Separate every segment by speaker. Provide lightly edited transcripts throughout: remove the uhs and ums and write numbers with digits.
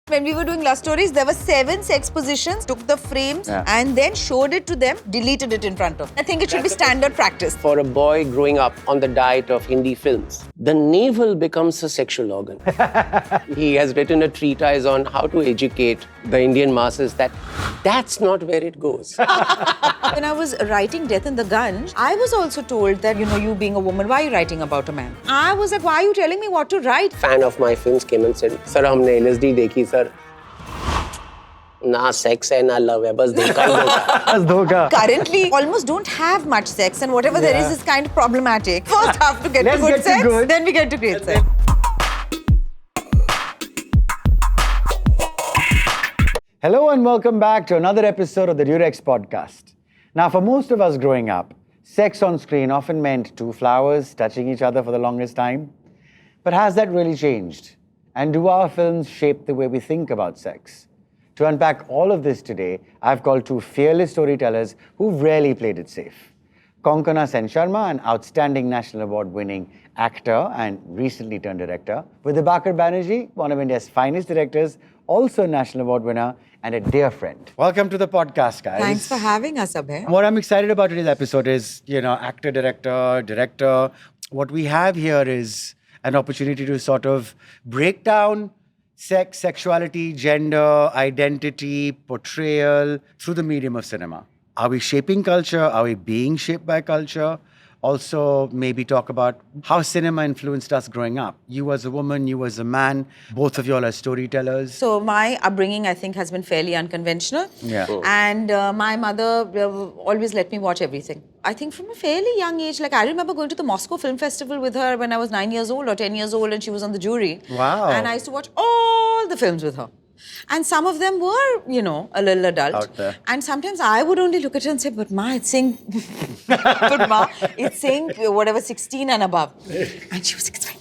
Speaker 1: When we were doing love stories, there were 7 sex positions, took the frames and then showed it to them, deleted it in front of them. I think it should be standard practice.
Speaker 2: For a boy growing up on the diet of Hindi films, the navel becomes a sexual organ. He has written a treatise on how to educate the Indian masses that that's not where it goes.
Speaker 1: When I was writing Death in the Gunj, I was also told that, you being a woman, why are you writing about a man? I was like, why are you telling me what to write?
Speaker 2: Fan of my films came and said, Sir, हमने LSD देखी sir. ना sex है ना love है बस देखा ही धोखा.
Speaker 1: Currently, almost don't have much sex, and whatever there is kind of problematic. First have to get to good sex, then we get to great sex.
Speaker 3: Hello and welcome back to another episode of the Durex Podcast. Now, for most of us growing up, sex on screen often meant 2 flowers touching each other for the longest time. But has that really changed? And do our films shape the way we think about sex? To unpack all of this today, I've called 2 fearless storytellers who've rarely played it safe. Konkona Sen Sharma, an outstanding National Award-winning actor and recently turned director, with Dibakar Banerjee, one of India's finest directors, also a National Award winner, and a dear friend. Welcome to the podcast, guys.
Speaker 1: Thanks for having us, Abhay.
Speaker 3: What I'm excited about today's episode is, actor, director. What we have here is an opportunity to sort of break down sex, sexuality, gender, identity, portrayal through the medium of cinema. Are we shaping culture? Are we being shaped by culture? Also, maybe talk about how cinema influenced us growing up. You as a woman, you as a man, both of you all are storytellers.
Speaker 1: So my upbringing, I think, has been fairly unconventional.
Speaker 3: Yeah.
Speaker 1: And my mother always let me watch everything. I think from a fairly young age, I remember going to the Moscow Film Festival with her when I was 9 years old or 10 years old, and she was on the jury.
Speaker 3: Wow.
Speaker 1: And I used to watch all the films with her. And some of them were, a little adult.
Speaker 3: Out there.
Speaker 1: And sometimes I would only look at her and say, but Ma, it's saying, but Ma, it's saying whatever, 16 and above. And she was like, it's fine.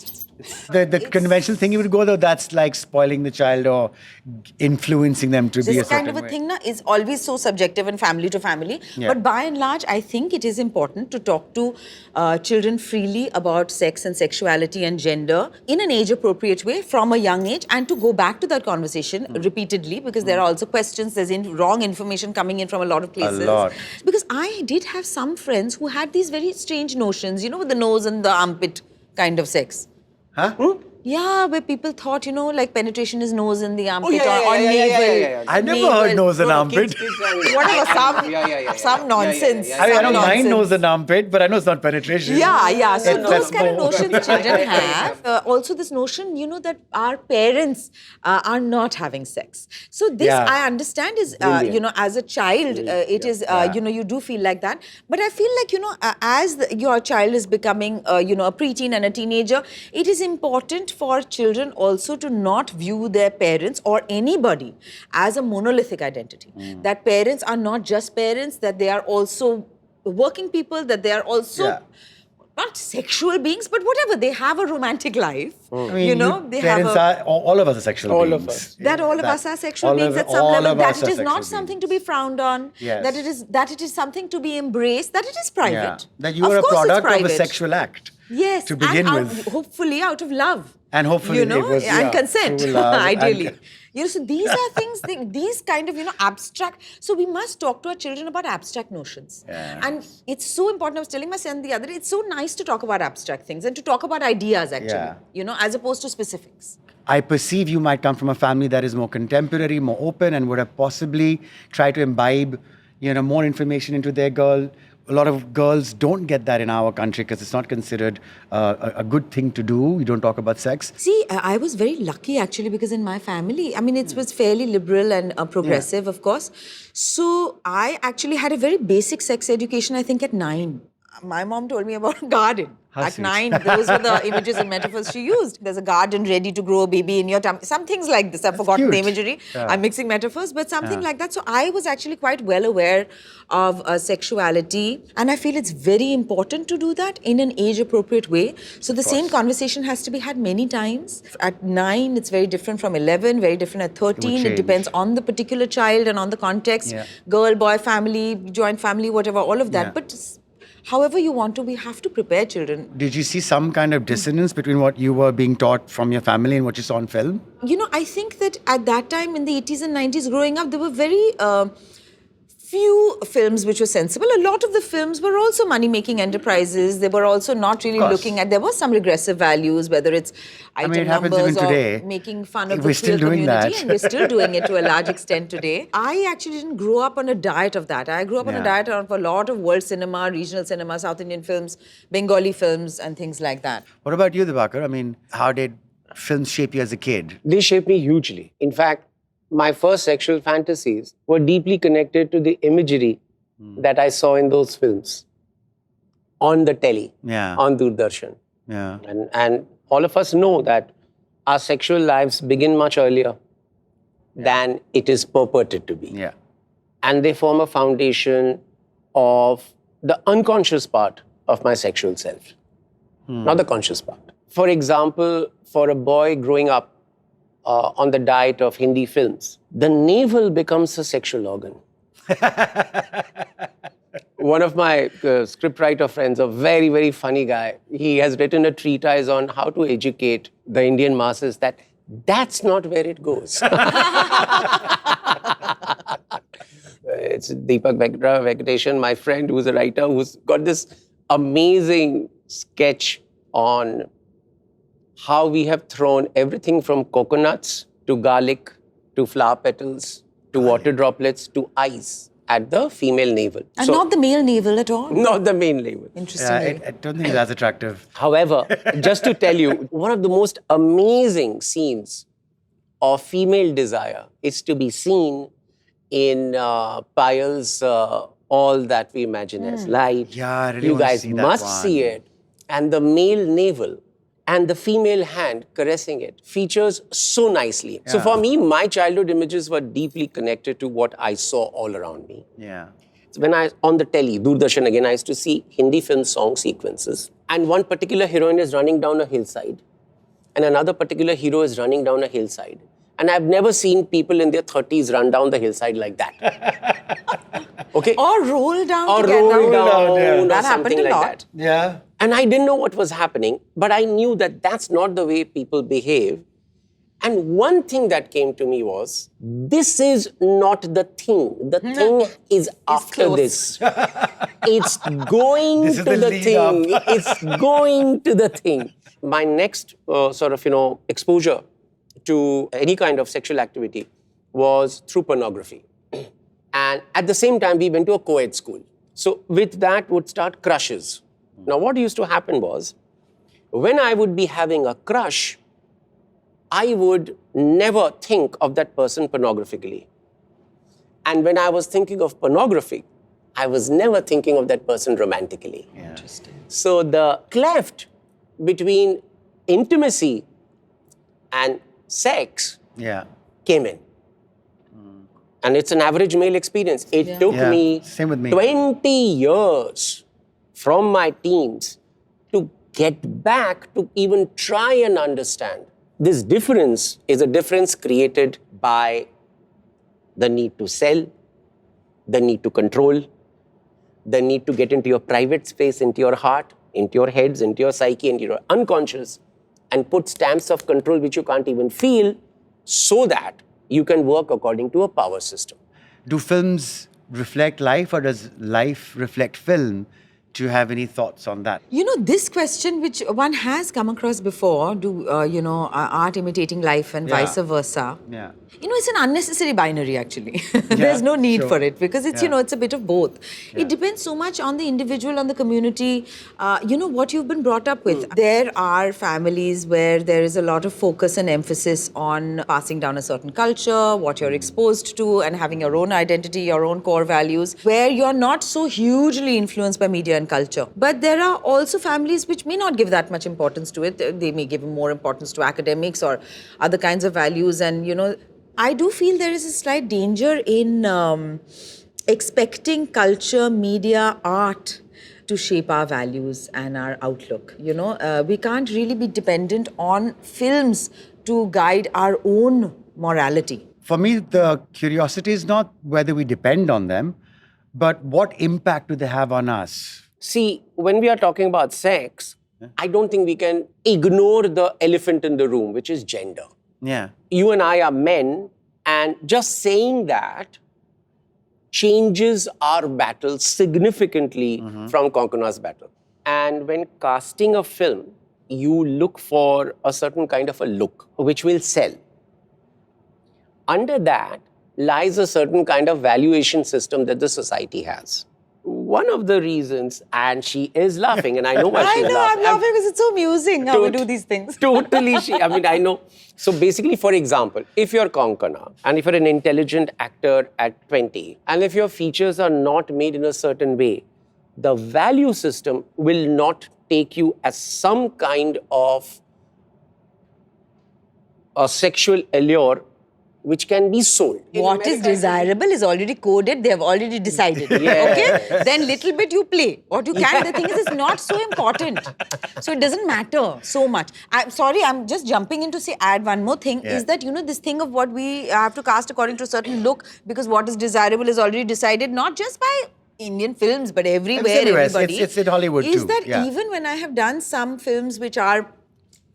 Speaker 3: The conventional thing you would go, though, that's like spoiling the child or influencing them to be a
Speaker 1: This kind
Speaker 3: certain
Speaker 1: of a
Speaker 3: way.
Speaker 1: thing is always so subjective and family to family.
Speaker 3: Yeah.
Speaker 1: But by and large, I think it is important to talk to children freely about sex and sexuality and gender in an age-appropriate way from a young age, and to go back to that conversation repeatedly, because there are also questions, there's wrong information coming in from a lot of places.
Speaker 3: A lot.
Speaker 1: Because I did have some friends who had these very strange notions, with the nose and the armpit kind of sex.
Speaker 3: Huh?
Speaker 1: Yeah, where people thought, penetration is nose in the armpit or navel.
Speaker 3: I never heard nose and armpit.
Speaker 1: Whatever, some nonsense.
Speaker 3: I don't mind nose and armpit, but I know it's not penetration.
Speaker 1: Yeah. So those
Speaker 3: That's
Speaker 1: kind of
Speaker 3: more.
Speaker 1: notions children have. Also this notion, that our parents are not having sex. So this, I understand, is, as a child, it is, you do feel like that. But I feel like, as your child is becoming, a preteen and a teenager, it is important for children also to not view their parents or anybody as a monolithic identity. That parents are not just parents, that they are also working people, that they are also not sexual beings, but whatever, they have a romantic life.
Speaker 3: I mean,
Speaker 1: they
Speaker 3: parents
Speaker 1: have
Speaker 3: all of us are sexual
Speaker 2: All
Speaker 3: beings.
Speaker 2: of us.
Speaker 1: that all of us are sexual beings at some
Speaker 3: all
Speaker 1: level,
Speaker 3: of
Speaker 1: that
Speaker 3: us
Speaker 1: it
Speaker 3: are
Speaker 1: is not
Speaker 3: sexual
Speaker 1: something
Speaker 3: beings.
Speaker 1: to be frowned on,
Speaker 3: Yes.
Speaker 1: that it is something to be embraced, that it is private.
Speaker 3: That you
Speaker 1: Of
Speaker 3: are a
Speaker 1: course it's
Speaker 3: product of a
Speaker 1: private.
Speaker 3: sexual act.
Speaker 1: Yes,
Speaker 3: to begin
Speaker 1: and
Speaker 3: with.
Speaker 1: hopefully out of love.
Speaker 3: And hopefully it was,
Speaker 1: and consent,
Speaker 3: through love
Speaker 1: ideally.
Speaker 3: and-
Speaker 1: So these are things, these kind of, abstract. So we must talk to our children about abstract notions.
Speaker 3: Yeah.
Speaker 1: And it's so important. I was telling my son the other day, it's so nice to talk about abstract things and to talk about ideas, actually, as opposed to specifics.
Speaker 3: I perceive you might come from a family that is more contemporary, more open, and would have possibly tried to imbibe, more information into their girl. A lot of girls don't get that in our country because it's not considered a good thing to do. We don't talk about sex.
Speaker 1: See, I was very lucky actually, because in my family, it was fairly liberal and progressive, of course. So I actually had a very basic sex education, I think, at 9. My mom told me about a garden. At
Speaker 3: sweet.
Speaker 1: 9, those were the images and metaphors she used. There's a garden ready to grow a baby in your tummy. Some things like this. I've forgotten the
Speaker 3: cute.
Speaker 1: imagery. I'm mixing metaphors, but something like that. So I was actually quite well aware of sexuality. And I feel it's very important to do that in an age-appropriate way. So the same conversation has to be had many times. At 9, it's very different from 11, very different at 13. It
Speaker 3: change.
Speaker 1: depends on the particular child and on the context.
Speaker 3: Yeah.
Speaker 1: Girl, boy, family, joint family, whatever, all of that.
Speaker 3: Yeah.
Speaker 1: But however you want to, we have to prepare children.
Speaker 3: Did you see some kind of dissonance between what you were being taught from your family and what you saw on film?
Speaker 1: I think that at that time in the 80s and 90s growing up, there were very few films which were sensible. A lot of the films were also money-making enterprises. They were also not really looking at, there was some regressive values, whether it's item numbers or today. Making fun of the queer community. And we're still doing it to a large extent today. I actually didn't grow up on a diet of that. I grew up on a diet of a lot of world cinema, regional cinema, South Indian films, Bengali films and things like that.
Speaker 3: What about you, Dibakar? I mean, how did films shape you as a kid?
Speaker 2: They shaped me hugely. In fact, my first sexual fantasies were deeply connected to the imagery that I saw in those films on the telly, on Doordarshan.
Speaker 3: Yeah.
Speaker 2: And all of us know that our sexual lives begin much earlier than it is purported to be.
Speaker 3: Yeah.
Speaker 2: And they form a foundation of the unconscious part of my sexual self, not the conscious part. For example, for a boy growing up on the diet of Hindi films, the navel becomes a sexual organ. One of my scriptwriter friends, a very, very funny guy, he has written a treatise on how to educate the Indian masses that that's not where it goes. It's Deepak Venkateshan, my friend, who's a writer, who's got this amazing sketch on how we have thrown everything from coconuts to garlic to flower petals to water droplets to ice at the female navel.
Speaker 1: And not the male navel at all?
Speaker 2: Not the male navel.
Speaker 1: Interesting.
Speaker 3: I don't think it's as attractive.
Speaker 2: However, just to tell you, one of the most amazing scenes of female desire is to be seen in Payal's All That We Imagine As Light.
Speaker 3: Yeah, I really
Speaker 2: you
Speaker 3: want to
Speaker 2: guys
Speaker 3: see that
Speaker 2: must
Speaker 3: one.
Speaker 2: see it. And the male navel and the female hand caressing it features so nicely. So for me, my childhood images were deeply connected to what I saw all around me.
Speaker 3: Yeah.
Speaker 2: So when I, on the telly, Doordarshan again, I used to see Hindi film song sequences. And one particular heroine is running down a hillside. And another particular hero is running down a hillside. And I've never seen people in their 30s run down the hillside like that. Okay?
Speaker 1: Or roll down
Speaker 2: Or
Speaker 1: together.
Speaker 2: roll down.
Speaker 3: yeah.
Speaker 1: That happened a
Speaker 2: like
Speaker 1: lot.
Speaker 2: that.
Speaker 3: Yeah.
Speaker 2: And I didn't know what was happening, but I knew that that's not the way people behave. And one thing that came to me was, this is not the thing. The thing is after
Speaker 1: close.
Speaker 2: this. It's going
Speaker 3: This
Speaker 2: to
Speaker 3: is the
Speaker 2: the
Speaker 3: lead
Speaker 2: thing.
Speaker 3: up.
Speaker 2: It's going to the thing. My next exposure to any kind of sexual activity was through pornography. And at the same time, we went to a co-ed school. So with that would start crushes. Now, what used to happen was, when I would be having a crush, I would never think of that person pornographically. And when I was thinking of pornography, I was never thinking of that person romantically.
Speaker 3: Yeah.
Speaker 1: Interesting.
Speaker 2: So the cleft between intimacy and sex came in. And it's an average male experience. It took me
Speaker 3: Same with me.
Speaker 2: 20 years from my teens to get back to even try and understand. This difference is a difference created by the need to sell, the need to control, the need to get into your private space, into your heart, into your heads, into your psyche, into your unconscious, and put stamps of control which you can't even feel, so that you can work according to a power system.
Speaker 3: Do films reflect life, or does life reflect film? Do you have any thoughts on that?
Speaker 1: This question, which one has come across before, art imitating life and vice versa.
Speaker 3: Yeah.
Speaker 1: It's an unnecessary binary, actually. There's no need for it, because it's, it's a bit of both.
Speaker 3: Yeah.
Speaker 1: It depends so much on the individual, on the community, what you've been brought up with. There are families where there is a lot of focus and emphasis on passing down a certain culture, what you're exposed to, and having your own identity, your own core values, where you're not so hugely influenced by media and culture. But there are also families which may not give that much importance to it. They may give more importance to academics or other kinds of values. And, I do feel there is a slight danger in expecting culture, media, art to shape our values and our outlook. We can't really be dependent on films to guide our own morality.
Speaker 3: For me, the curiosity is not whether we depend on them, but what impact do they have on us?
Speaker 2: See, when we are talking about sex, I don't think we can ignore the elephant in the room, which is gender.
Speaker 3: Yeah.
Speaker 2: You and I are men, and just saying that changes our battle significantly from Konkana's battle. And when casting a film, you look for a certain kind of a look which will sell. Under that lies a certain kind of valuation system that the society has. One of the reasons, and she is laughing, and I know why she's laughing.
Speaker 1: I'm laughing because it's so amusing how we do these things.
Speaker 2: Totally, I know. So basically, for example, if you're Konkana, and if you're an intelligent actor at 20, and if your features are not made in a certain way, the value system will not take you as some kind of a sexual allure which can be sold.
Speaker 1: What is desirable is already coded, they have already decided. Okay? Then little bit you play. What you can, the thing is, it's not so important. So it doesn't matter so much. I'm sorry, I'm just jumping in to say, add one more thing, is that, this thing of what we have to cast according to a certain look, because what is desirable is already decided, not just by Indian films, but everywhere, everybody.
Speaker 3: It's in Hollywood too.
Speaker 1: Is that even when I have done some films which are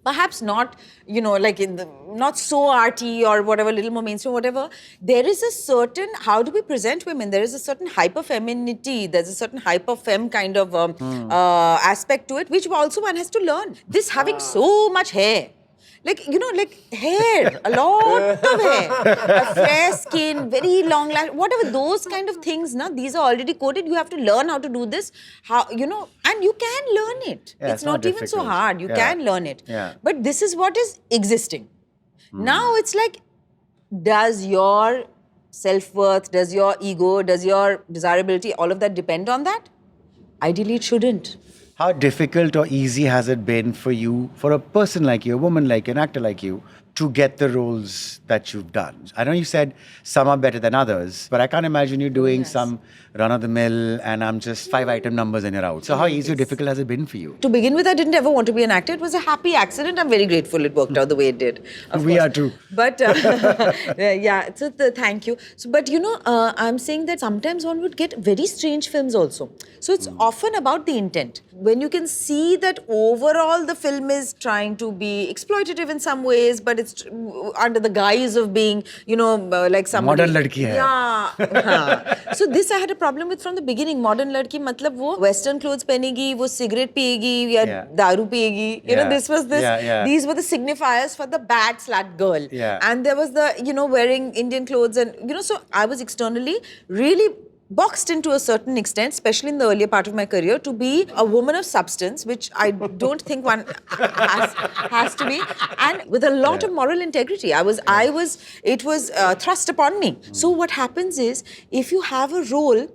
Speaker 1: perhaps not, like not so arty or whatever, little more mainstream, whatever, there is a certain, how do we present women? There is a certain hyper-femininity, there's a certain hyper-fem kind of aspect to it, which also one has to learn. This having so much hair, like hair, a lot of hair, a fair skin, very long lash, whatever, those kind of things, these are already coded. You have to learn how to do this, and you can learn it. It's not even so hard. You can learn it. But this is what is existing. Now it's like, does your self-worth, does your ego, does your desirability, all of that depend on that? Ideally, it shouldn't.
Speaker 3: How difficult or easy has it been for you, for a person like you, a woman like you, an actor like you, to get the roles that you've done? I know you said some are better than others, but I can't imagine you doing some run-of-the-mill and I'm just 5 item numbers and you're out. So how easy or difficult has it been for you?
Speaker 1: To begin with, I didn't ever want to be an actor. It was a happy accident. I'm very grateful it worked out the way it did.
Speaker 3: We are too.
Speaker 1: But thank you. So, but I'm saying that sometimes one would get very strange films also. So it's often about the intent. When you can see that overall the film is trying to be exploitative in some ways, but it's under the guise of being, like somebody.
Speaker 3: Modern ladki hai.
Speaker 1: Yeah. So this I had a problem with from the beginning. Modern ladki, matlab wo western clothes pehenegi, wo cigarette piyegi, ya daru piyegi. This was this. These were the signifiers for the bad slut girl. And there was the, wearing Indian clothes and, so I was externally really boxed into a certain extent, especially in the earlier part of my career, to be a woman of substance, which I don't think one has to be, and with a lot of moral integrity. It was thrust upon me. So what happens is, if you have a role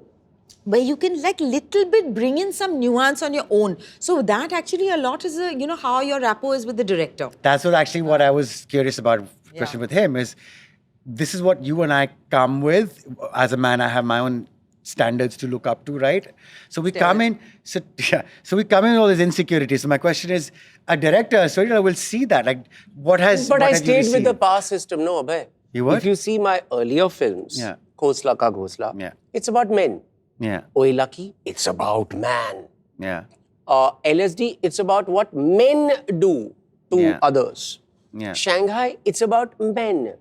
Speaker 1: where you can little bit bring in some nuance on your own. So that actually a lot is, how your rapport is with the director.
Speaker 3: That's what I was curious about, question with him is, this is what you and I come with. As a man, I have my own standards to look up to, right? So we come in, so we come in with all these insecurities. So my question is, a director, a storyteller will see that. But
Speaker 2: I stayed with the power system, no, Abhay.
Speaker 3: You what?
Speaker 2: If you see my earlier films, Khosla Ka Ghosla, it's about men. Oi Lucky, it's about man. LSD, it's about what men do to others. Shanghai, it's about men.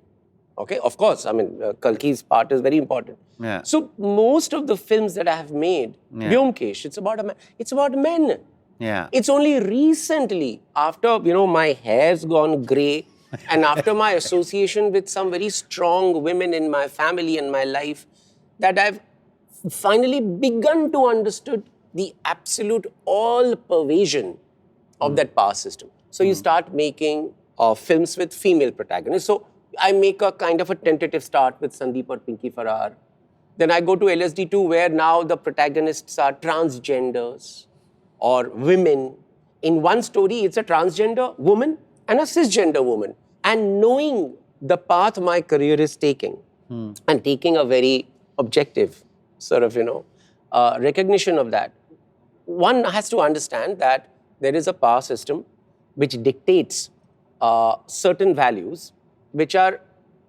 Speaker 2: Okay, of course, Kalki's part is very important. So most of the films that I have made, Vyomkesh, it's about a man. It's about men. It's only recently, after, my hair's gone grey, and after my association with some very strong women in my family and my life, that I've finally begun to understood the absolute all-pervasion of that power system. So you start making films with female protagonists. So I make a kind of a tentative start with Sandeep or Pinky Farrar. Then I go to LSD2, where now the protagonists are transgenders or women. In one story, it's a transgender woman and a cisgender woman. And knowing the path my career is taking and taking a very objective sort of, recognition of that, one has to understand that there is a power system which dictates certain values which are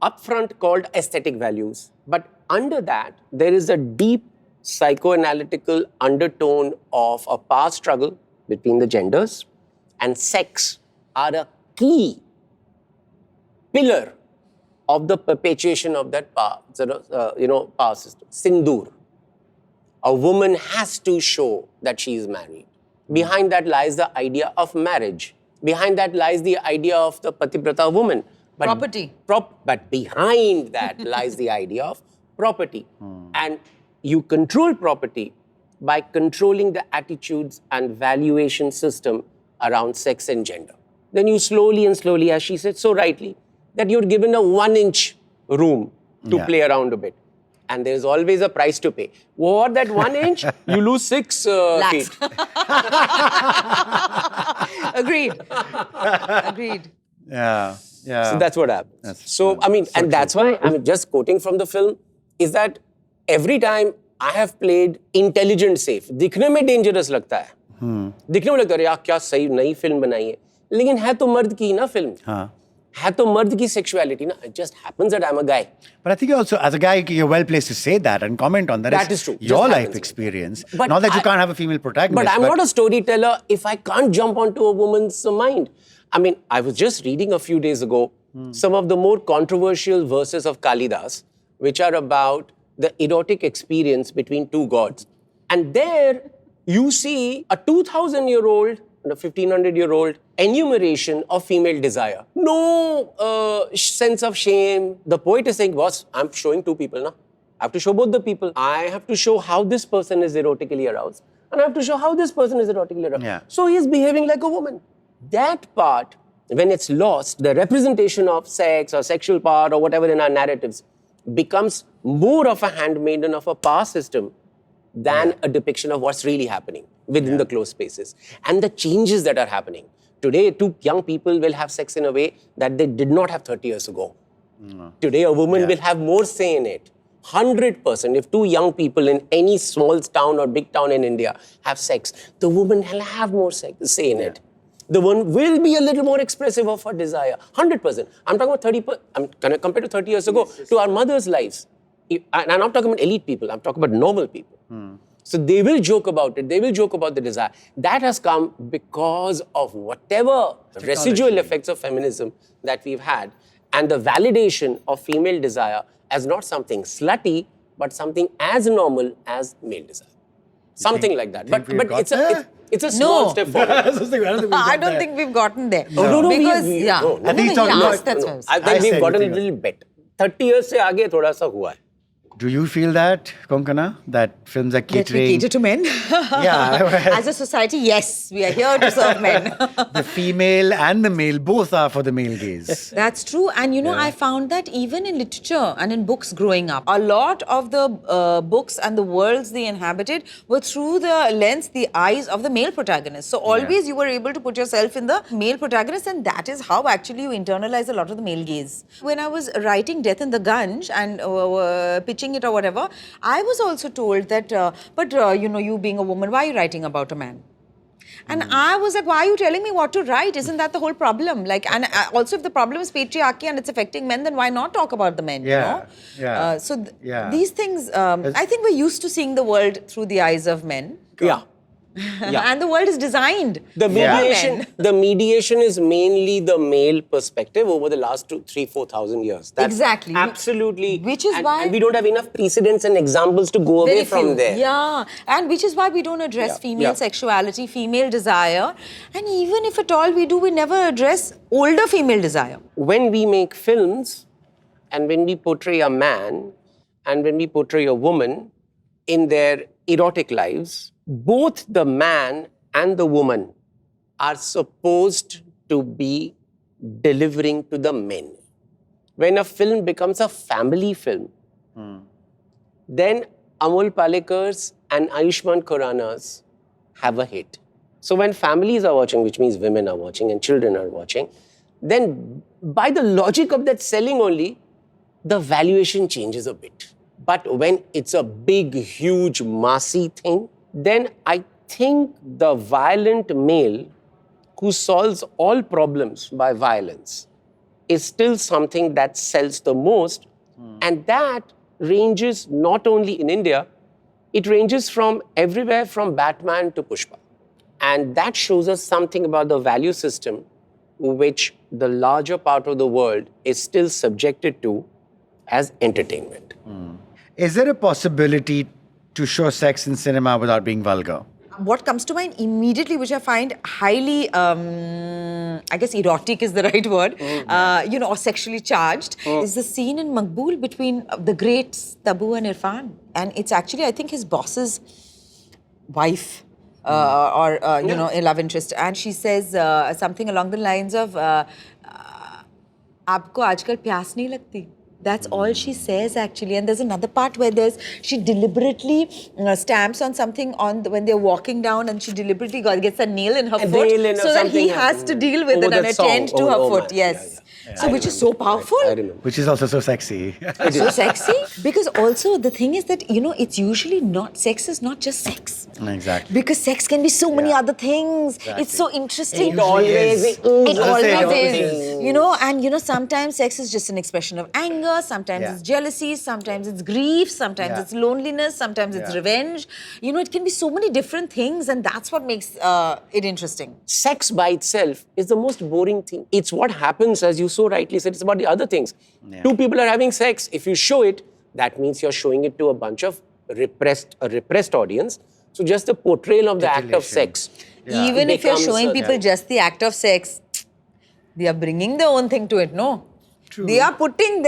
Speaker 2: upfront called aesthetic values. But under that, there is a deep psychoanalytical undertone of a power struggle between the genders, and sex are a key pillar of the perpetuation of that power, power system. Sindoor. A woman has to show that she is married. Behind that lies the idea of marriage. Behind that lies the idea of the pativrata woman. But
Speaker 1: property.
Speaker 2: But behind that lies the idea of property. And you control property by controlling the attitudes and valuation system around sex and gender. Then you slowly and slowly, as she said so rightly, that you're given a 1-inch room to play around a bit. And there's always a price to pay. For that 1 inch, you lose 6 feet.
Speaker 1: Agreed. Agreed.
Speaker 3: Yeah.
Speaker 2: So that's what happens. And that's why, just quoting from the film, is that every time I have played intelligent safe, दिखने में dangerous लगता है. दिखने में लगता है यार क्या सही नई फिल्म बनाई है. लेकिन है तो मर्द की ना फिल्म. है तो मर्द की sexuality ना. It just happens that I'm a guy.
Speaker 3: But I think also, as a guy, you're well placed to say that and comment on that.
Speaker 2: That is true.
Speaker 3: Your life experience. But not that you can't have a female protagonist.
Speaker 2: But I'm not a storyteller if I can't jump onto a woman's mind. I was just reading a few days ago some of the more controversial verses of Kalidas, which are about the erotic experience between two gods. And there you see a 2,000-year-old and a 1,500-year-old enumeration of female desire. No sense of shame. The poet is saying, boss, I'm showing two people now. I have to show both the people. I have to show how this person is erotically aroused. And I have to show how this person is erotically aroused.
Speaker 3: Yeah.
Speaker 2: So he is behaving like a woman. That part, when it's lost, the representation of sex or sexual power or whatever in our narratives becomes more of a handmaiden of a power system than a depiction of what's really happening within the closed spaces. And the changes that are happening. Today, two young people will have sex in a way that they did not have 30 years ago. Today, a woman will have more say in it. 100%. If two young people in any small town or big town in India have sex, the woman will have more say in it. The one will be a little more expressive of her desire. 100%. I'm talking about compared to 30 years ago, to our mothers' lives. And I'm not talking about elite people. I'm talking about normal people. So they will joke about it. They will joke about the desire. That has come because of whatever residual effects of feminism that we've had, and the validation of female desire as not something slutty, but something as normal as male desire. Something like that. But it's a small step forward.
Speaker 1: I don't think we've gotten there.
Speaker 2: No,
Speaker 1: because
Speaker 2: I think we've gotten a little bit. 30 years से आगे थोड़ा सा हुआ है.
Speaker 3: Do you feel that, Konkana, that films are catering?
Speaker 1: That we cater to men?
Speaker 3: Yeah.
Speaker 1: As a society, yes, we are here to serve men.
Speaker 3: The female and the male, both are for the male gaze.
Speaker 1: That's true. And I found that even in literature and in books growing up, a lot of the books and the worlds they inhabited were through the lens, the eyes of the male protagonist. So always you were able to put yourself in the male protagonist, and that is how actually you internalize a lot of the male gaze. When I was writing Death in the Ganj and pitching it or whatever, I was also told that, you being a woman, why are you writing about a man? And I was like, why are you telling me what to write? Isn't that the whole problem? Also, if the problem is patriarchy and it's affecting men, then why not talk about the men? These things, I think we're used to seeing the world through the eyes of men.
Speaker 2: Yeah.
Speaker 1: And the world is designed.
Speaker 2: The mediation is mainly the male perspective over the last 3,000-4,000 years. That's
Speaker 1: exactly.
Speaker 2: Absolutely.
Speaker 1: Which is why...
Speaker 2: And we don't have enough precedents and examples to go away from there.
Speaker 1: Yeah. And which is why we don't address female sexuality, female desire. And even if at all we do, we never address older female desire.
Speaker 2: When we make films and when we portray a man and when we portray a woman in their erotic lives, both the man and the woman are supposed to be delivering to the men. When a film becomes a family film, then Amol Palekars and Ayushmann Khurranas have a hit. So when families are watching, which means women are watching and children are watching, then by the logic of that selling only, the valuation changes a bit. But when it's a big, huge, massy thing, then I think the violent male who solves all problems by violence is still something that sells the most. And that ranges not only in India, It ranges from everywhere from Batman to Pushpa. And that shows us something about the value system which the larger part of the world is still subjected to as entertainment.
Speaker 3: Is there a possibility to show sex in cinema without being vulgar?
Speaker 1: What comes to mind immediately, which I find highly, I guess erotic is the right word, or sexually charged, is the scene in Maqbool between the greats Tabu and Irfan. And it's actually, I think, his boss's wife. A love interest. And she says something along the lines of, "Aapko aajkal pyas nahi lagti." That's all she says, actually. And there's another part where she deliberately stamps on something when they're walking down, and she deliberately gets a nail in her foot so that he has to deal with it and attend to her foot. Yes. So, which is so powerful.
Speaker 3: Which is also so sexy.
Speaker 1: So sexy. Because also the thing is that, it's usually not, sex is not just sex.
Speaker 3: Exactly.
Speaker 1: Because sex can be so many other things. Exactly. It's so interesting.
Speaker 2: It always is.
Speaker 1: And sometimes sex is just an expression of anger, sometimes it's jealousy, sometimes it's grief, sometimes it's loneliness, sometimes it's revenge. It can be so many different things, and that's what makes it interesting.
Speaker 2: Sex by itself is the most boring thing. It's what happens, as you so rightly said, it's about the other things. Yeah. Two people are having sex. If you show it, that means you're showing it to a bunch of repressed audience. So just the portrayal of the act of sex.
Speaker 1: Yeah. Even if you're showing people just the act of sex, they are bringing their own thing to it, no? True. They are putting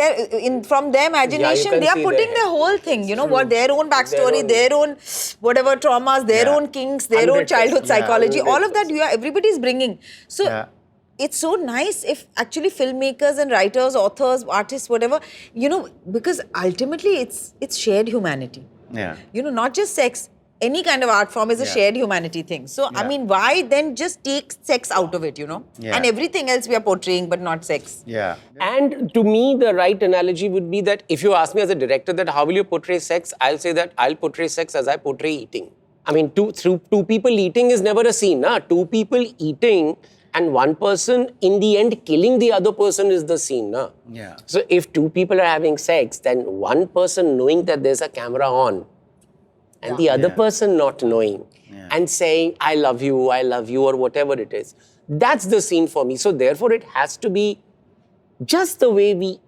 Speaker 1: from their imagination, they are putting their whole thing, their own backstory, their own whatever traumas, their own kinks, their own childhood psychology, all of that everybody's bringing. So it's so nice if actually filmmakers and writers, authors, artists, whatever, because ultimately it's shared humanity.
Speaker 3: Yeah.
Speaker 1: Not just sex. Any kind of art form is a shared humanity thing. So, I mean, why then just take sex out of it, Yeah. And everything else we are portraying, but not sex.
Speaker 3: Yeah.
Speaker 2: And to me, the right analogy would be that if you ask me as a director that how will you portray sex, I'll say that I'll portray sex as I portray eating. I mean, two people eating is never a scene. Two people eating and one person in the end killing the other person is the scene.
Speaker 3: Yeah.
Speaker 2: So if two people are having sex, then one person knowing that there's a camera on, and the other person not knowing and saying, I love you, or whatever it is. That's the scene for me. So therefore, it has to be just the way we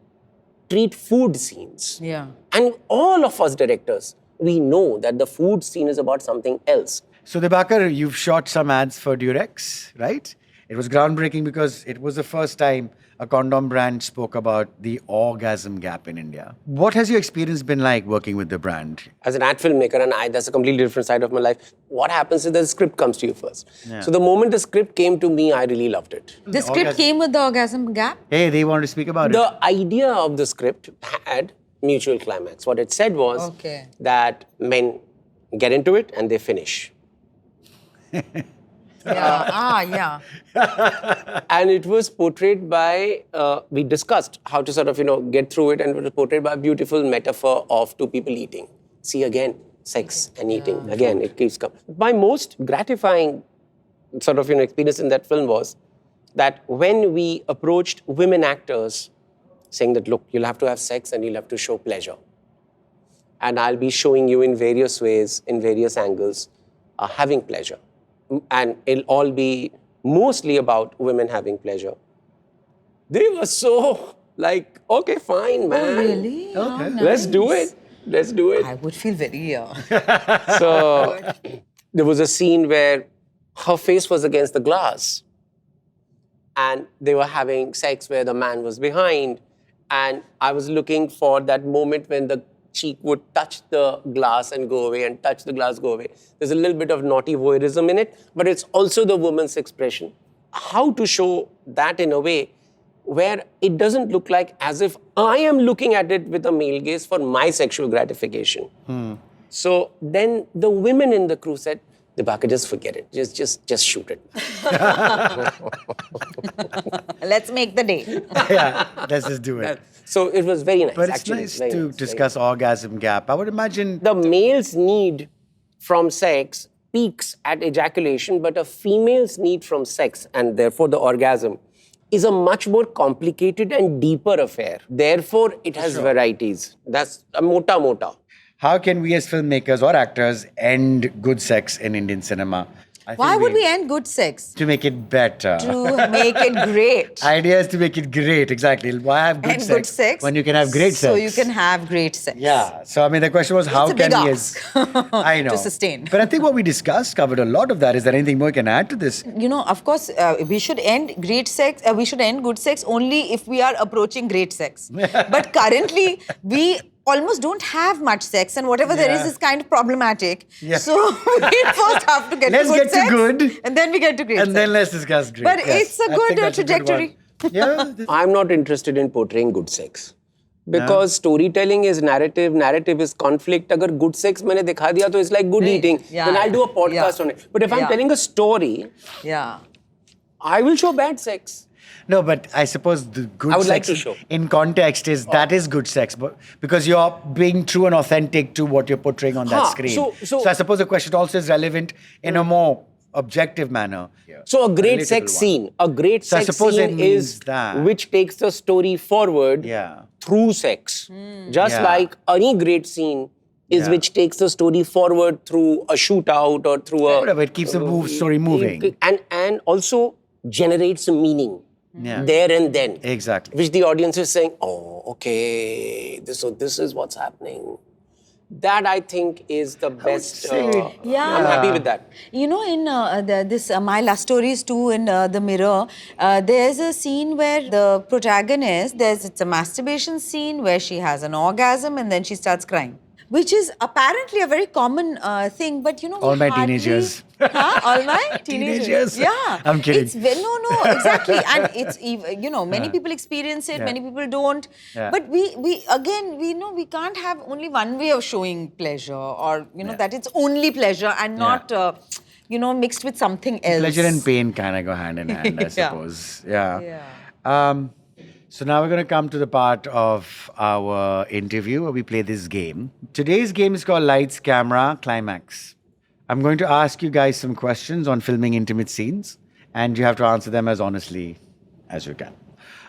Speaker 2: treat food scenes.
Speaker 1: Yeah.
Speaker 2: And all of us directors, we know that the food scene is about something else.
Speaker 3: So Dibakar, you've shot some ads for Durex, right? It was groundbreaking because it was the first time a condom brand spoke about the orgasm gap in India. What has your experience been like working with the brand?
Speaker 2: As an ad filmmaker, and that's a completely different side of my life, what happens is the script comes to you first. Yeah. So the moment the script came to me, I really loved it.
Speaker 1: The script came with the orgasm gap?
Speaker 3: Hey, they wanted to speak about it.
Speaker 2: The idea of the script had mutual climax. What it said was that men get into it and they finish. And it was portrayed by, we discussed how to sort of, get through it, and it was portrayed by a beautiful metaphor of two people eating. See again, sex and eating. Again, it keeps coming. My most gratifying sort of, experience in that film was that when we approached women actors saying that, look, you'll have to have sex and you'll have to show pleasure. And I'll be showing you in various ways, in various angles, having pleasure. And it'll all be mostly about women having pleasure. They were so like, okay, fine, man.
Speaker 1: Oh, really?
Speaker 3: Okay.
Speaker 2: Let's do it. Let's do it.
Speaker 1: I would feel very...
Speaker 2: So there was a scene where her face was against the glass. And they were having sex where the man was behind. And I was looking for that moment when the cheek would touch the glass and go away, and touch the glass, go away. There's a little bit of naughty voyeurism in it, but it's also the woman's expression. How to show that in a way where it doesn't look like as if I am looking at it with a male gaze for my sexual gratification. So then the women in the crew said, Dibakar, just forget it. Just shoot it.
Speaker 1: Let's make the day.
Speaker 3: Let's just do it.
Speaker 2: So it was very nice.
Speaker 3: But it's nice to discuss orgasm gap. I would imagine...
Speaker 2: The male's need from sex peaks at ejaculation, but a female's need from sex, and therefore the orgasm, is a much more complicated and deeper affair. Therefore, it has varieties. That's a mota.
Speaker 3: how can we as filmmakers or actors end good sex in Indian cinema?
Speaker 1: Why would we end good sex?
Speaker 3: To make it better.
Speaker 1: To make it great.
Speaker 3: Ideas to make it great, exactly. Why have good sex when you can have great sex?
Speaker 1: So you can have great sex.
Speaker 3: Yeah. So, I mean, the question was, how can we... I know.
Speaker 1: To sustain.
Speaker 3: But I think what we discussed covered a lot of that. Is there anything more you can add to this?
Speaker 1: You know, of course, we should end great sex. We should end good sex only if we are approaching great sex. But currently, we almost don't have much sex, and whatever there is kind of problematic. Yeah. So we first have to get to good sex,
Speaker 3: good,
Speaker 1: and then we get to great sex.
Speaker 3: And then let's discuss great.
Speaker 1: But it's a good trajectory.
Speaker 3: Yeah.
Speaker 2: I'm not interested in portraying good sex. Because storytelling is narrative, narrative is conflict. Agar good sex maine dikha diya, to it's like good eating. Then I'll do a podcast on it. But if I'm telling a story, I will show bad sex.
Speaker 3: No, but I suppose the good
Speaker 2: I would
Speaker 3: sex
Speaker 2: like to show.
Speaker 3: in context is that is good sex, but because you're being true and authentic to what you're portraying on that screen. So I suppose the question also is relevant in a more objective manner.
Speaker 2: So a great sex scene, is which takes the story forward through sex. Just like any great scene is which takes the story forward through a shootout or through a...
Speaker 3: Whatever, it keeps the story moving.
Speaker 2: And also generates a meaning. There and then.
Speaker 3: Exactly.
Speaker 2: Which the audience is saying, oh, okay, so this is what's happening. That I think is the best. I'm happy with that.
Speaker 1: You know, in this My Last Stories 2 in The Mirror, there's a scene where the protagonist, it's a masturbation scene where she has an orgasm and then she starts crying. Which is apparently a very common thing, but you know,
Speaker 3: all my teenagers.
Speaker 1: All my teenagers. Yeah,
Speaker 3: I'm kidding.
Speaker 1: No, exactly, and it's many people experience it, many people don't. But we know we can't have only one way of showing pleasure, or that it's only pleasure and not mixed with something else.
Speaker 3: Pleasure and pain kind of go hand in hand, I suppose. So now we're going to come to the part of our interview where we play this game. Today's game is called Lights, Camera, Climax. I'm going to ask you guys some questions on filming intimate scenes, and you have to answer them as honestly as you can.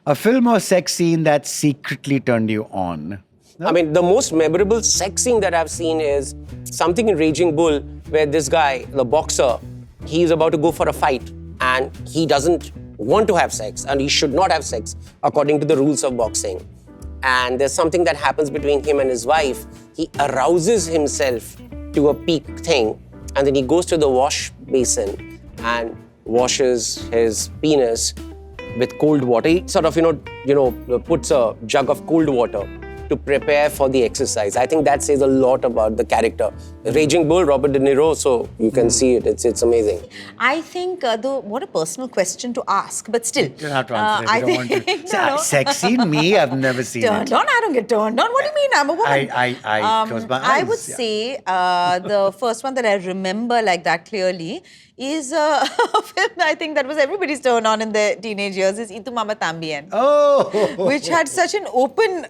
Speaker 3: A film or sex scene that secretly turned you on?
Speaker 2: No? I mean, the most memorable sex scene that I've seen is something in Raging Bull where this guy, the boxer, he's about to go for a fight and he doesn't want to have sex and he should not have sex according to the rules of boxing. And there's something that happens between him and his wife. He arouses himself to a peak thing and then he goes to the wash basin and washes his penis with cold water. He sort of, puts a jug of cold water to prepare for the exercise. I think that says a lot about the character. Raging Bull, Robert De Niro, so you can see it. It's amazing.
Speaker 1: I think, what a personal question to ask, but still.
Speaker 3: You don't have to answer it. You don't want to. Sex scene? Me? I've never seen
Speaker 1: turned
Speaker 3: it.
Speaker 1: On? I don't get turned on. What do you mean? I'm a woman.
Speaker 3: I close my eyes.
Speaker 1: I would say the first one that I remember like that clearly is a film I think that was everybody's turn on in their teenage years is Itu Mama Tambien.
Speaker 3: Oh!
Speaker 1: Which had such an open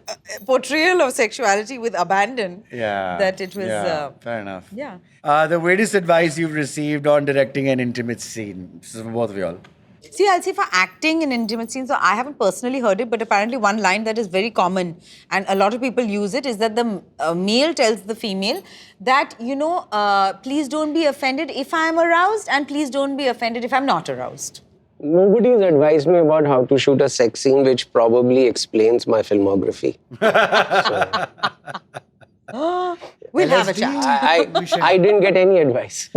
Speaker 1: portrayal of sexuality with abandon.
Speaker 3: Yeah.
Speaker 1: That it was...
Speaker 3: fair enough.
Speaker 1: Yeah.
Speaker 3: The weirdest advice you've received on directing an intimate scene? This is for both of you all.
Speaker 1: See, I'll say for acting in intimate scenes, so I haven't personally heard it, but apparently one line that is very common and a lot of people use it is that the male tells the female that, please don't be offended if I'm aroused and please don't be offended if I'm not aroused.
Speaker 2: Nobody's advised me about how to shoot a sex scene, which probably explains my filmography.
Speaker 1: We'll have a chat.
Speaker 2: I didn't get any advice.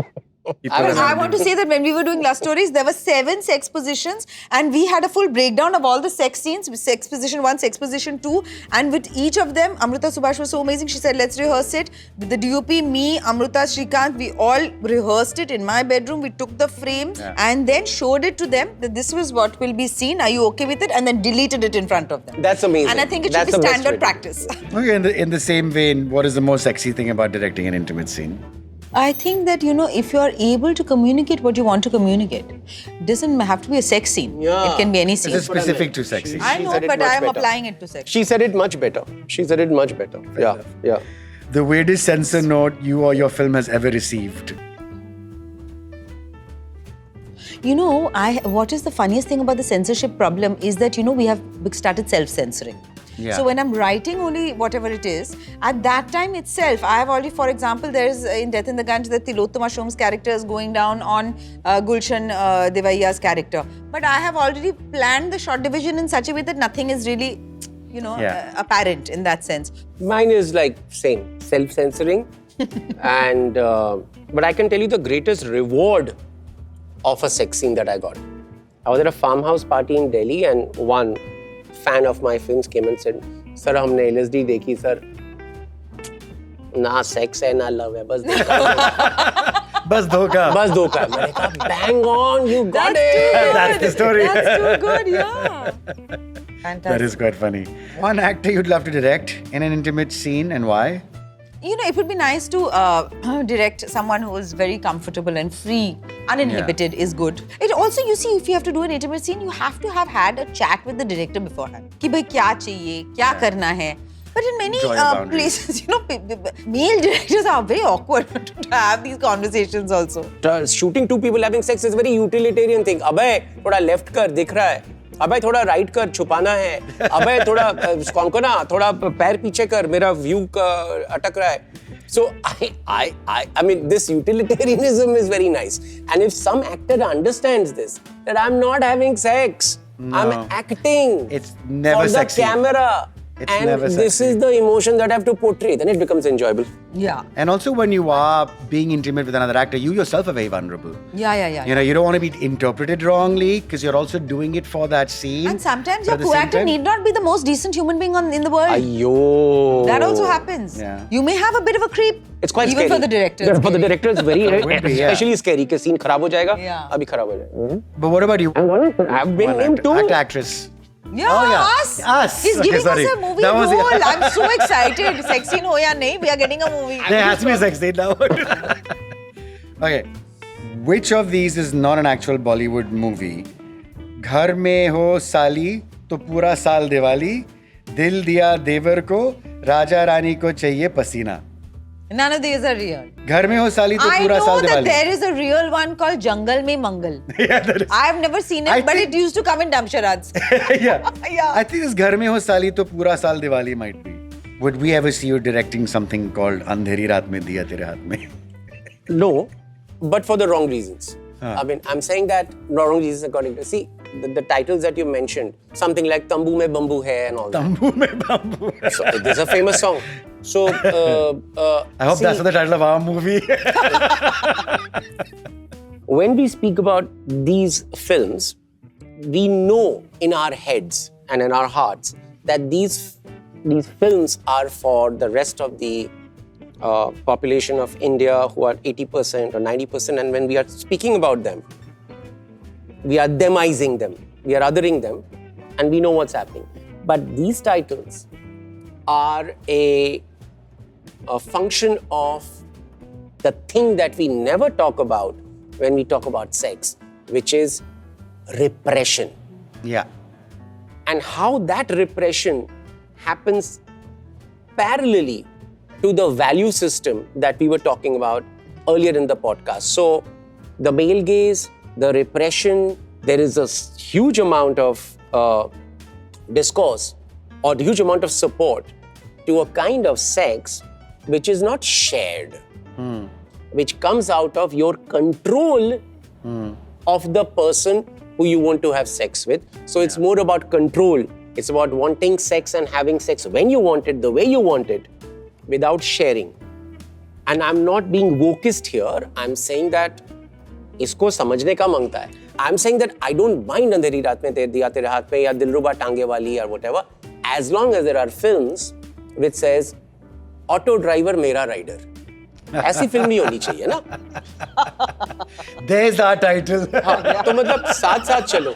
Speaker 1: I want to say that when we were doing Love Stories, there were 7 sex positions and we had a full breakdown of all the sex scenes, sex position 1, sex position 2, and with each of them, Amrita Subhash was so amazing. She said, let's rehearse it. With the DOP, me, Amrita, Shrikant, we all rehearsed it in my bedroom. We took the frames and then showed it to them that this was what will be seen. Are you okay with it? And then deleted it in front of them.
Speaker 2: That's amazing.
Speaker 1: And I think it should be standard practice.
Speaker 3: Okay, in the same vein, what is the most sexy thing about directing an intimate scene?
Speaker 1: I think that, if you are able to communicate what you want to communicate, it doesn't have to be a sex scene. Yeah. It can be any scene.
Speaker 3: It's specific to sex scene.
Speaker 1: I know, but I am applying it to sex.
Speaker 2: She said it much better. Yeah.
Speaker 3: The weirdest censor note you or your film has ever received?
Speaker 1: What is the funniest thing about the censorship problem is that, we have started self-censoring.
Speaker 3: Yeah.
Speaker 1: So when I'm writing only whatever it is, at that time itself, I have already, for example, there's in Death in the Ganj, the Tilottama Shom's character is going down on Gulshan Devaiya's character. But I have already planned the shot division in such a way that nothing is really, apparent in that sense.
Speaker 2: Mine is like same, self-censoring. And but I can tell you the greatest reward of a sex scene that I got. I was at a farmhouse party in Delhi and one fan of my films came and said, "Sir, हमने LSD देखी sir. ना sex है ना love है, बस धोखा है."
Speaker 3: बस धोखा.
Speaker 2: बस धोखा है. मैंने कहा, bang on, you got it.
Speaker 3: That's the story.
Speaker 1: That's too good, yeah. Fantastic.
Speaker 3: That is quite funny. One actor you'd love to direct in an intimate scene and why?
Speaker 1: It would be nice to direct someone who is very comfortable and free, uninhibited is good. It also, you see, if you have to do an intimate scene, you have to have had a chat with the director beforehand. Ki bhai kya chahiye, kya karna hai. But in many places, male directors are very awkward to have these conversations also.
Speaker 2: Shooting two people having sex is a very utilitarian thing. Abhay, thoda left kar, dikh raha hai. अबे थोड़ा right कर छुपाना है अबे थोड़ा कोंकणा थोड़ा पैर पीछे कर मेरा व्यू अटक रहा है so I mean this utilitarianism is very nice and if some actor understands this that I'm not having sex I'm acting
Speaker 3: it's never
Speaker 2: for
Speaker 3: sexy.
Speaker 2: the camera
Speaker 3: It's
Speaker 2: and
Speaker 3: never
Speaker 2: this
Speaker 3: sexy.
Speaker 2: is the emotion that I have to portray then it becomes enjoyable.
Speaker 1: Yeah.
Speaker 3: And also when you are being intimate with another actor, you yourself are very vulnerable.
Speaker 1: Yeah.
Speaker 3: You don't want to be interpreted wrongly because you're also doing it for that scene.
Speaker 1: And sometimes your co-actor need not be the most decent human being in the world.
Speaker 2: Ayyo.
Speaker 1: That also happens.
Speaker 3: Yeah.
Speaker 1: You may have a bit of a creep.
Speaker 2: It's quite
Speaker 1: even
Speaker 2: scary.
Speaker 1: For the director.
Speaker 2: Yeah, for the director, it's very especially scary because scene खराब हो जाएगा.
Speaker 1: Yeah.
Speaker 2: अभी खराब हो जाएगा.
Speaker 3: But what about you?
Speaker 2: I've been named too.
Speaker 3: Actor, actress.
Speaker 1: Yeah,
Speaker 3: us.
Speaker 1: He's
Speaker 3: Okay,
Speaker 1: giving
Speaker 3: sorry.
Speaker 1: us a movie
Speaker 3: That was
Speaker 1: role.
Speaker 3: it.
Speaker 1: I'm so excited. Sex scene ho ya nahi, we are getting a movie.
Speaker 3: There has to be a sex scene now. Okay. Which of these is not an actual Bollywood movie? घर में हो साली तो पूरा साल दिवाली दिल दिया देवर को राजा रानी को चाहिए पसीना.
Speaker 1: None of these are real.
Speaker 3: घर में हो साली तो
Speaker 1: I
Speaker 3: पूरा
Speaker 1: know
Speaker 3: साल
Speaker 1: that
Speaker 3: Diwali.
Speaker 1: there is a real one called Jungle Mein Mangal.
Speaker 3: Yeah, there is.
Speaker 1: I have never seen it, but it used to come in Damsharads.
Speaker 3: Yeah.
Speaker 1: Yeah.
Speaker 3: I think this घर में हो साली तो पूरा साल Diwali might be. Would we ever see you directing something called अंधेरी रात में दिया तेरे हाथ में?
Speaker 2: No, but for the wrong reasons. I mean, I'm saying that wrong reasons according to the titles that you mentioned, something like Tambu mein bambu hai and all that.
Speaker 3: Tambu mein bambu.
Speaker 2: So, there's a famous song. So,
Speaker 3: I hope that's the title of our movie.
Speaker 2: When we speak about these films, we know in our heads and in our hearts that these films are for the rest of the population of India who are 80% or 90%, and when we are speaking about them, we are demising them, we are othering them, and we know what's happening. But these titles are a function of the thing that we never talk about when we talk about sex, which is repression.
Speaker 3: Yeah.
Speaker 2: And how that repression happens parallelly to the value system that we were talking about earlier in the podcast. So, the male gaze, the repression, there is a huge amount of discourse or huge amount of support to a kind of sex which is not shared, which comes out of your control of the person who you want to have sex with. So, it's more about control. It's about wanting sex and having sex when you want it, the way you want it, without sharing. And I'm not being wokist here. I'm saying that इसको समझने का मांगता है. I'm saying that I don't mind अंधेरी रात में दिया तेरे हाथ में या दिलरुबा टांगे वाली or whatever, as long as there are films which says auto driver मेरा राइडर. ऐसी फिल्म ही होनी चाहिए ना.
Speaker 3: There's our title.
Speaker 2: तो मतलब साथ चलो.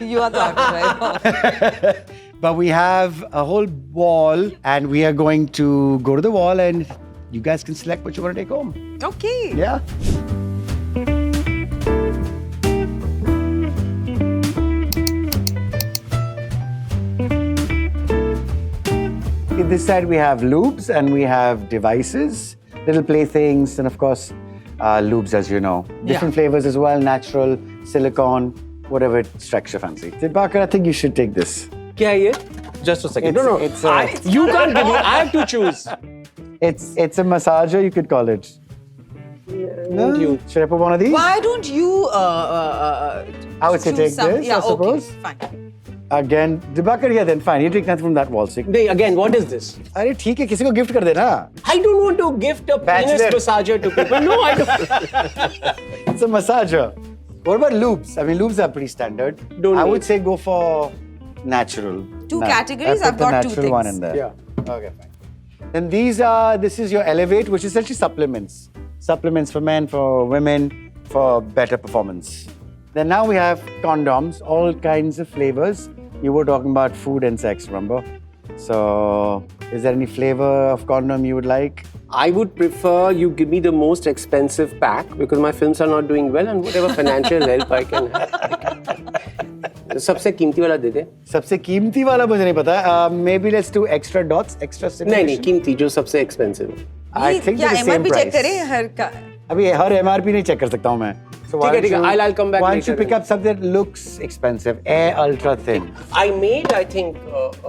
Speaker 1: You are the actor, right?
Speaker 3: But we have a whole wall and we are going to go to the wall and you guys can select what you want to take home.
Speaker 1: Okay.
Speaker 3: Yeah. In this side we have lubes and we have devices, little playthings, and of course lubes, as you know. Different flavors as well, natural, silicone, whatever strikes your fancy. Dibakar, I think you should take this.
Speaker 2: क्या है ये?
Speaker 4: Just a second.
Speaker 2: No. You can't give me. I have to choose.
Speaker 3: It's a massager, you could call it. No?
Speaker 2: You.
Speaker 3: Should I put one of these?
Speaker 1: Why don't you
Speaker 3: I would say
Speaker 1: choose
Speaker 3: take
Speaker 1: some?
Speaker 3: this,
Speaker 1: Yeah,
Speaker 3: I suppose.
Speaker 1: okay, fine.
Speaker 3: Again, Dibakar, yeah, then fine. You take nothing from that wall stick.
Speaker 2: Again, what is this?
Speaker 3: अरे ठीक है, किसी को gift कर देना.
Speaker 2: I don't want to gift a penis
Speaker 3: Bachelor.
Speaker 2: massager to people. No, I don't.
Speaker 3: It's a massager. What about lubes? I mean, lubes are pretty standard. I would say go for natural.
Speaker 1: Two categories,
Speaker 3: I put
Speaker 1: I've
Speaker 3: the
Speaker 1: got two
Speaker 3: natural one
Speaker 1: things.
Speaker 3: in there.
Speaker 2: Yeah.
Speaker 3: Okay, fine. Then this is your Elevate, which is essentially supplements. Supplements for men, for women, for better performance. Then now we have condoms, all kinds of flavors. You were talking about food and sex, remember? So, is there any flavor of condom you would like?
Speaker 2: I would prefer you give me the most expensive pack because my films are not doing well and whatever financial help I can have. सबसे कीमती वाला दे दे.
Speaker 3: सबसे कीमती वाला मुझे नहीं पता. Maybe let's do extra dots, extra stimulation.
Speaker 2: नहीं, कीमती जो सबसे expensive.
Speaker 3: I think
Speaker 1: क्या
Speaker 3: they're the same
Speaker 1: MRP
Speaker 3: price.
Speaker 1: check करें हर का?
Speaker 3: अभी हर MRP नहीं check कर सकता हूँ मैं. So why
Speaker 2: ठीक है, I'll come back
Speaker 3: Why don't you
Speaker 2: later.
Speaker 3: pick up something that looks expensive? Air Ultra Thin.
Speaker 2: I made, I think,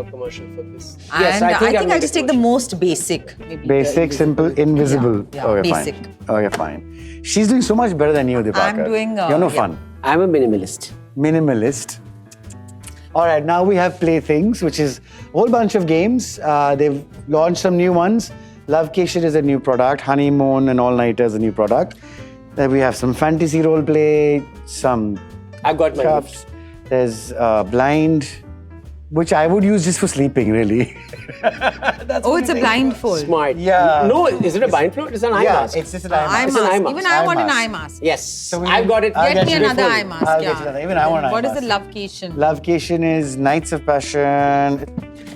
Speaker 2: a commercial for this.
Speaker 1: And I think I'll
Speaker 2: made
Speaker 1: just
Speaker 2: a
Speaker 1: take the
Speaker 2: commercial.
Speaker 1: most basic. Maybe.
Speaker 3: Basic, simple, invisible.
Speaker 1: Yeah,
Speaker 3: okay,
Speaker 1: basic.
Speaker 3: fine. Okay, fine. She's doing so much better than you, Dibakar.
Speaker 1: I'm doing,
Speaker 3: You're no
Speaker 1: yeah.
Speaker 3: fun.
Speaker 2: I'm a minimalist.
Speaker 3: Minimalist. All right, now we have Playthings, which is a whole bunch of games. They've launched some new ones. Lovecation is a new product. Honeymoon and All Nighter is a new product. Then we have some fantasy role play, some
Speaker 2: I've got my
Speaker 3: cups. There's Blind, which I would use just for sleeping, really.
Speaker 1: Oh, it's a blindfold.
Speaker 2: Smart.
Speaker 3: Yeah.
Speaker 2: No, is it a blindfold? It's an eye mask.
Speaker 3: it's just an eye
Speaker 1: Eye
Speaker 3: mask.
Speaker 2: It's an eye
Speaker 1: mask.
Speaker 2: mask.
Speaker 1: Even I want an
Speaker 3: Eye
Speaker 1: eye
Speaker 3: mask.
Speaker 1: mask.
Speaker 2: Yes,
Speaker 3: we-
Speaker 2: I've got it.
Speaker 3: I'll
Speaker 1: Get me
Speaker 3: you
Speaker 1: another
Speaker 3: before.
Speaker 1: eye mask.
Speaker 3: I'll
Speaker 1: yeah.
Speaker 3: get you another. Even I want an eye
Speaker 1: What is
Speaker 3: mask.
Speaker 1: the lovecation?
Speaker 3: Lovecation is Nights of Passion.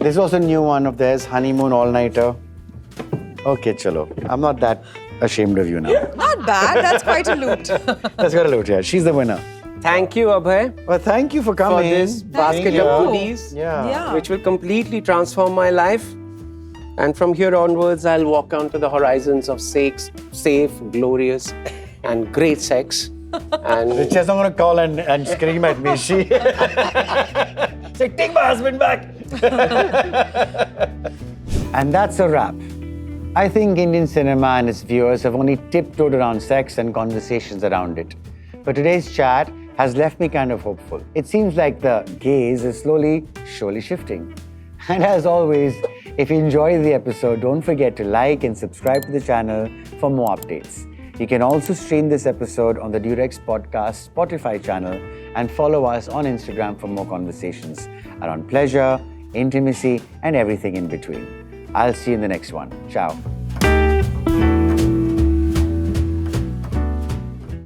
Speaker 3: There's also a new one of theirs, Honeymoon All Nighter. Okay, chalo. I'm not that ashamed of you now.
Speaker 1: Not bad. That's quite a loot.
Speaker 3: Let's go to Loot here. She's the winner.
Speaker 2: Thank you, Abhay,
Speaker 3: Well, thank you for
Speaker 2: for
Speaker 3: coming.
Speaker 2: this basket
Speaker 1: you.
Speaker 2: of goodies,
Speaker 3: Yeah.
Speaker 1: Yeah.
Speaker 2: which will completely transform my life. And from here onwards, I'll walk on to the horizons of safe, glorious, and great sex. And
Speaker 3: She's not going to call and scream at me. She say, take my husband back. And that's a wrap. I think Indian cinema and its viewers have only tiptoed around sex and conversations around it. But today's chat has left me kind of hopeful. It seems like the gaze is surely shifting. And as always, if you enjoyed the episode, don't forget to like and subscribe to the channel for more updates. You can also stream this episode on the Durex Podcast Spotify channel and follow us on Instagram for more conversations around pleasure, intimacy, and everything in between. I'll see you in the next one. Ciao.